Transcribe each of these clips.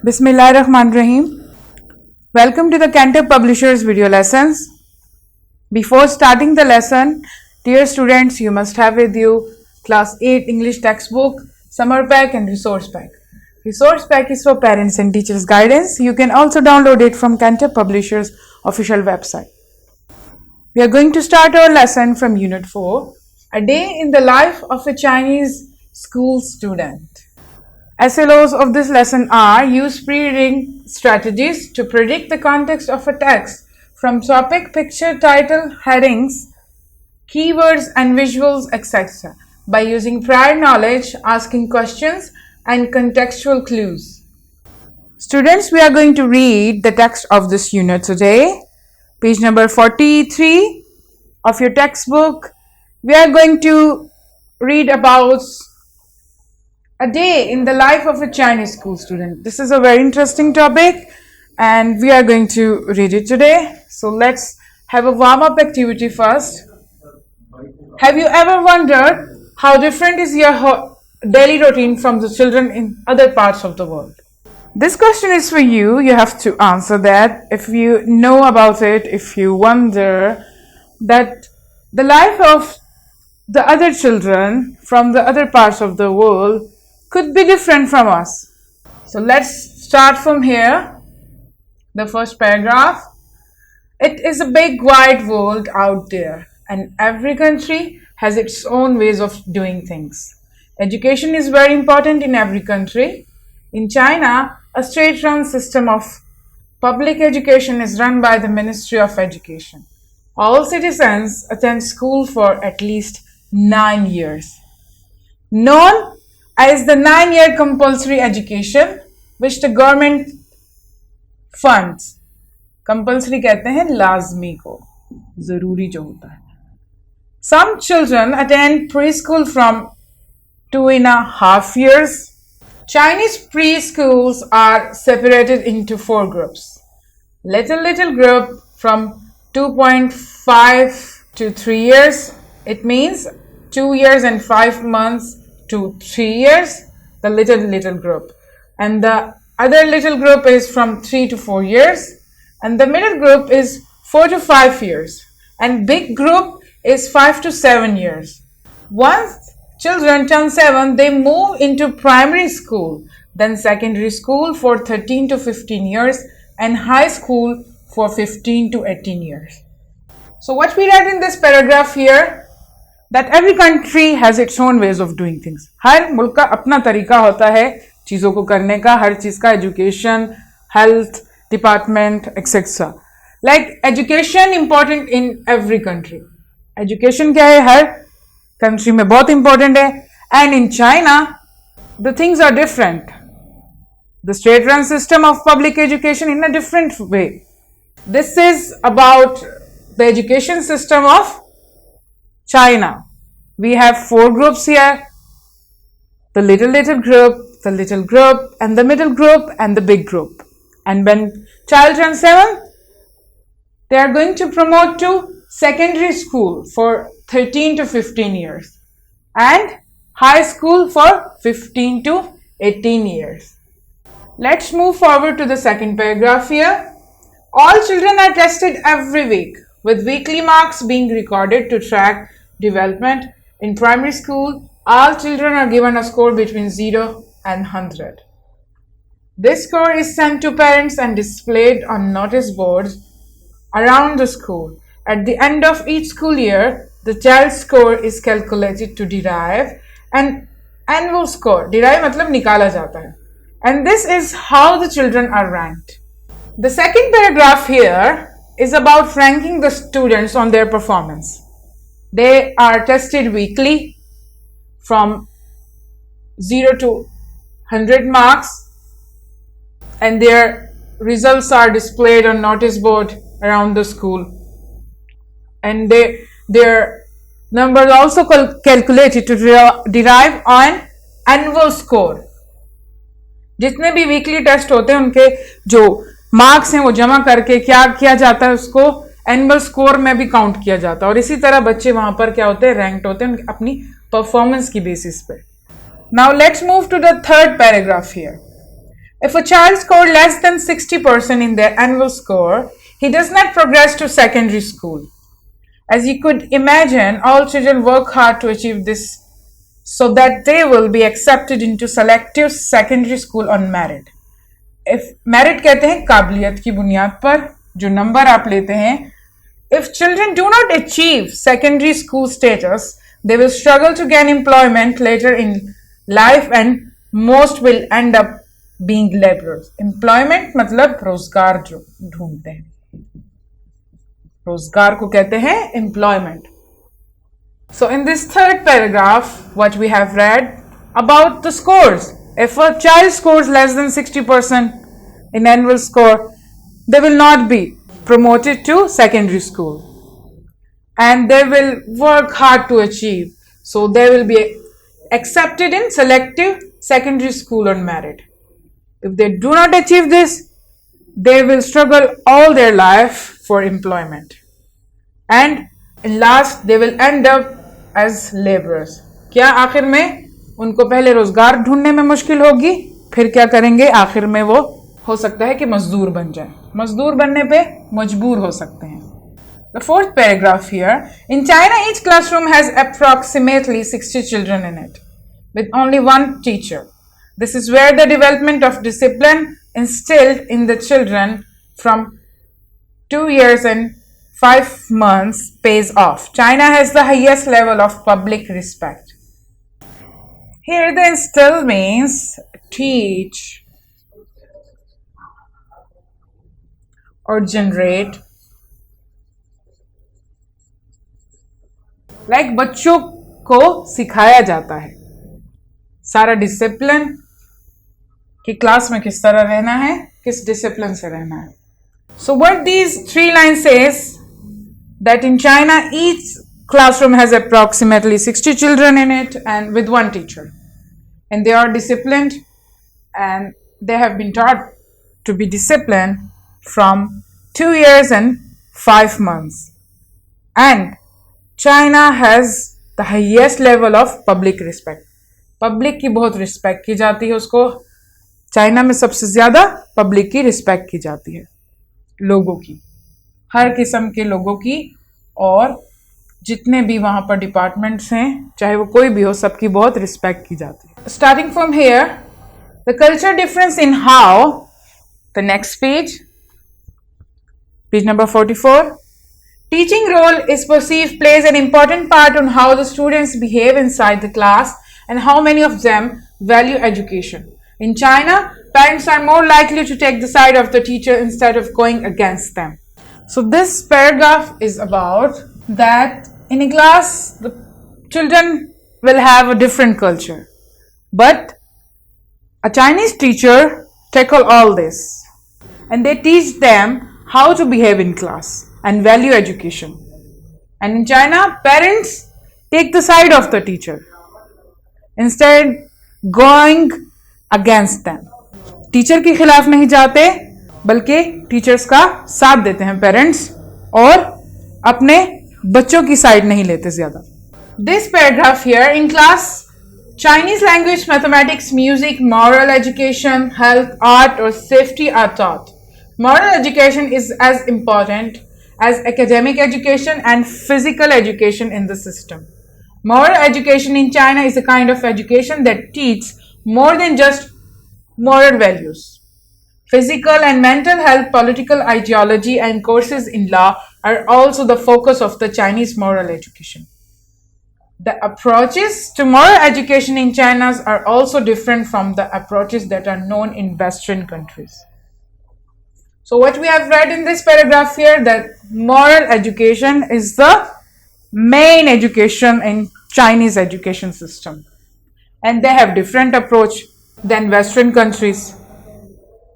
Bismillahirrahmanirrahim. Welcome to the Cantor Publishers video lessons. Before starting the lesson, dear students, you must have with you class 8 English textbook, summer pack and resource pack. Resource pack is for parents and teachers guidance. You can also download it from Cantor Publishers official website. We are going to start our lesson from Unit 4, A Day in the Life of a Chinese School Student. SLOs of this lesson are: use pre-reading strategies to predict the context of a text from topic, picture, title, headings, keywords and visuals, etc. by using prior knowledge, asking questions and contextual clues. Students, we are going to read the text of this unit today. Page number 43 of your textbook. We are going to read about a day in the life of a Chinese school student. This is a very interesting topic and we are going to read it today. So let's have a warm-up activity first. Have you ever wondered how different is your daily routine from the children in other parts of the world? This question is for you. You have to answer that. If you know about it, if you wonder that the life of the other children from the other parts of the world could be different from us. So let's start from here. The first paragraph. It is a big wide world out there and every country has its own ways of doing things. Education is very important in every country. In China, a state-run system of public education is run by the Ministry of Education. All citizens attend school for at least 9 years. Known as the 9-year compulsory education, which the government funds. Compulsory कहते हैं लाजमी को, जरूरी जो होता है. Some children attend preschool from 2.5 years. Chinese preschools are separated into 4 groups. Little group from 2.5 to 3 years. It means 2 years and 5 months to 3 years, the little group. And the other little group is from 3 to 4 years. And the middle group is 4 to 5 years. And big group is 5 to 7 years. Once children turn 7, they move into primary school, then secondary school for 13 to 15 years, and high school for 15 to 18 years. So what we read in this paragraph here, that every country has its own ways of doing things. हर मुल्क का अपना तरीका होता है चीज़ों को करने का, हर चीज़ का education, health, department, etc. Like education important in every country. Education क्या है हर country में बहुत important है. And in China, the things are different. The state-run system of public education in a different way. This is about the education system of China. We have 4 groups here. The little group, the little group, and the middle group, and the big group. And when child turns 7, they are going to promote to secondary school for 13 to 15 years. And high school for 15 to 18 years. Let's move forward to the second paragraph here. All children are tested every week, with weekly marks being recorded to track development. In primary school, all children are given a score between 0 and 100. This score is sent to parents and displayed on notice boards around the school. At the end of each school year, the child's score is calculated to derive an annual score. Derive मतलब निकाला जाता है. And this is how the children are ranked. The second paragraph here is about ranking the students on their performance. They are tested weekly from 0 to 100 marks and their results are displayed on notice board around the school. And their numbers also calculated to derive an annual score. जितने भी weekly test होते हैं उनके जो marks हैं वो जमा करके क्या किया जाता है उसको एनुअल स्कोर में भी काउंट किया जाता है और इसी तरह बच्चे वहां पर क्या होते हैं रैंक्ड होते हैं अपनी परफॉर्मेंस की बेसिस पे. Now let's move to the third paragraph here. If a child scored less than 60% in their annual score, he does not progress to secondary school. As you could imagine, all children work hard to achieve this so that they will be accepted into selective secondary school on merit. If merit कहते हैं काबिलियत की बुनियाद पर जो number आप लेते हैं. If children do not achieve secondary school status, they will struggle to gain employment later in life and most will end up being laborers. Employment मतलब रोजगार जो ढूंढते हैं. रोजगार को कहते हैं employment. So in this third paragraph, what we have read about the scores. If a child scores less than 60% in annual score, they will not be promoted to secondary school. And they will work hard to achieve. So they will be accepted in selective secondary school on merit. If they do not achieve this, they will struggle all their life for employment. And last, they will end up as laborers. क्या आखिर में उनको पहले रोजगार ढूंढने में मुश्किल होगी, फिर क्या करेंगे, आखिर में वो हो सकता है कि मजदूर बन जाए. मजदूर बनने पे मजबूर हो सकते हैं. The fourth paragraph here. In China, each classroom has approximately 60 children in it, with only one teacher. This is where the development of discipline instilled in the children from 2 years and 5 months pays off. China has the highest level of public respect. Here the instill means teach or generate. Like बच्चों को सिखाया जाता है सारा discipline कि class में किस तरह रहना है, किस डिसिप्लिन से रहना है. So what these 3 lines says that in China each classroom has approximately 60 children in it and with one teacher, and they are disciplined and they have been taught to be disciplined from 2 years and 5 months. And China has the highest level of public respect. Public की बहुत respect की जाती है. उसको China में सबसे ज्यादा public की रिस्पेक्ट की जाती है, लोगों की, हर किस्म के लोगों की, और जितने भी वहां पर डिपार्टमेंट्स हैं, चाहे वो कोई भी हो, सबकी बहुत रिस्पेक्ट की जाती है. Starting from here, the culture difference in how, the next page number 44. Teaching role is perceived plays an important part on how the students behave inside the class and how many of them value education. In China, parents are more likely to take the side of the teacher instead of going against them. So this paragraph is about that in a class, the children will have a different culture. But a Chinese teacher tackle all this and they teach them how to behave in class and value education. And in China, parents take the side of the teacher instead going against them. Teacher के खिलाफ नहीं जाते बल्कि teachers का साथ देते हैं parents, और अपने बच्चों की साइड नहीं लेते ज्यादा. This paragraph here, in class, Chinese language, mathematics, music, moral education, health, art or safety are taught. Moral education is as important as academic education and physical education in the system. Moral education in China is a kind of education that teaches more than just moral values. Physical and mental health, political ideology, and courses in law are also the focus of the Chinese moral education. The approaches to moral education in China are also different from the approaches that are known in Western countries. So what we have read in this paragraph here, that moral education is the main education in Chinese education system, and they have different approach than Western countries,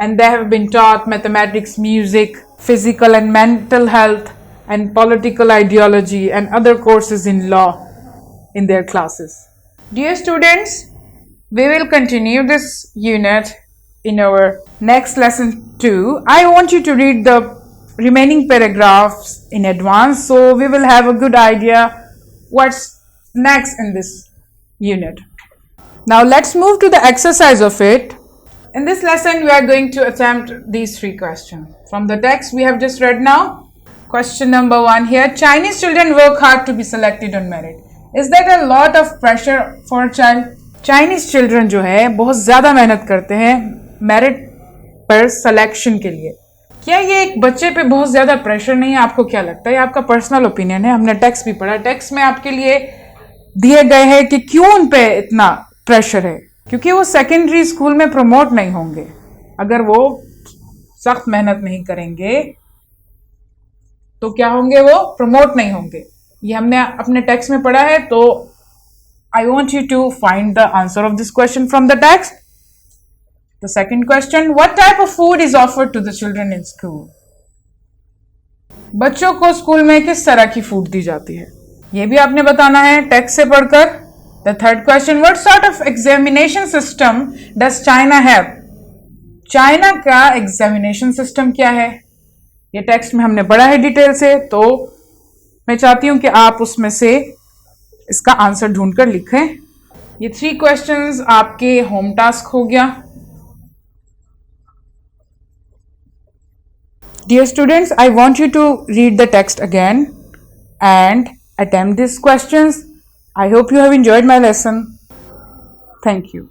and they have been taught mathematics, music, physical and mental health, and political ideology and other courses in law in their classes. Dear students, we will continue this unit in our next lesson too. I want you to read the remaining paragraphs in advance so we will have a good idea what's next in this unit. Now let's move to the exercise of it. In this lesson, we are going to attempt these three questions. From the text we have just read now, question number 1 here, Chinese children work hard to be selected on merit. Is that a lot of pressure for a child? Chinese children जो है बहुत ज़्यादा मेहनत करते हैं merit पर selection के लिए. क्या ये एक बच्चे पे बहुत ज़्यादा प्रेशर नहीं है? आपको क्या लगता है? ये आपका पर्सनल ओपिनियन है. हमने टेक्स्ट भी पढ़ा. टेक्स्ट में आपके लिए दिए गए हैं कि क्यों उन पे इतना प्रेशर है. क्योंकि वो सेकेंडरी स्कूल में प्रमोट नहीं होंगे अगर वो सख्त मेहनत नहीं करेंगे. तो क्या होंगे? वो प्रमोट नहीं होंगे. ये हमने अपने टेक्स्ट में पढ़ा है. तो I want you to find the answer of this question from the text. The second question, what type of food is offered to the children in school? बच्चों को स्कूल में किस तरह की फूड दी जाती है, ये भी आपने बताना है टेक्स्ट से पढ़कर. The third question, what sort of examination system does China have? China का एग्जामिनेशन सिस्टम क्या है? ये टेक्स्ट में हमने पढ़ा है डिटेल से. तो मैं चाहती हूं कि आप उसमें से इसका आंसर ढूंढकर लिखें. ये 3 क्वेश्चंस आपके होम टास्क हो गया. Dear students, I want you to read the text again and attempt these questions. I hope you have enjoyed my lesson. Thank you.